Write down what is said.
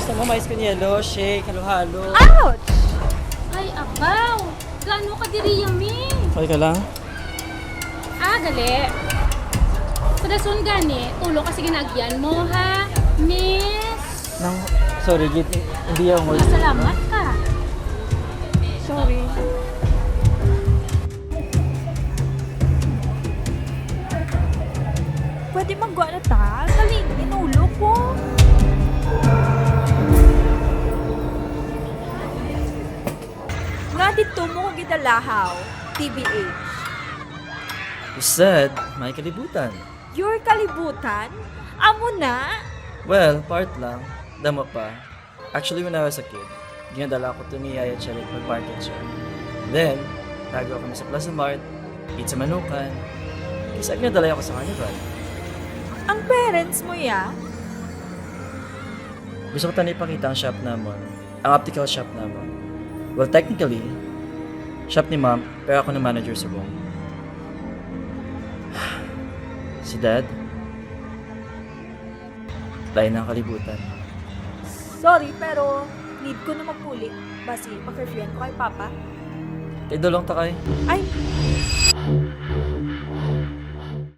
Gusto mo mais con yelo, shake, halo-halo? Ouch! Ay, abaw! Gano ka diri yami? Okay ka lang? Gali. Sa dason gani, tulo kasi ginagyan mo, ha? Miss! Sorry, Git. Hindi ako Salamat ka. Sorry. Pwede magwa na ta? Kaling, inulo ko. Nga dito mo kong gidalahaw, TBH. You said, may kalibutan. Your kalibutan? Amo na? Well, part lang. Dama pa. Actually, when I was a kid, ginadala ko to ni Yaya Charik mag-market siya. Then, tago kami sa Plaza Mart, eat sa manukan. Kasi ginadala ako sa carnival. Ang parents mo ya? Gusto ko tayo ipakita ang shop naman. Ang optical shop naman. Well, technically, shop ni mom, pero ako na manager sa room. Si dad, lain ng kalibutan. Sorry, pero need ko na magpuli. Basi, pag-reviewin ko kay Papa. Tay dolong takay. Ay,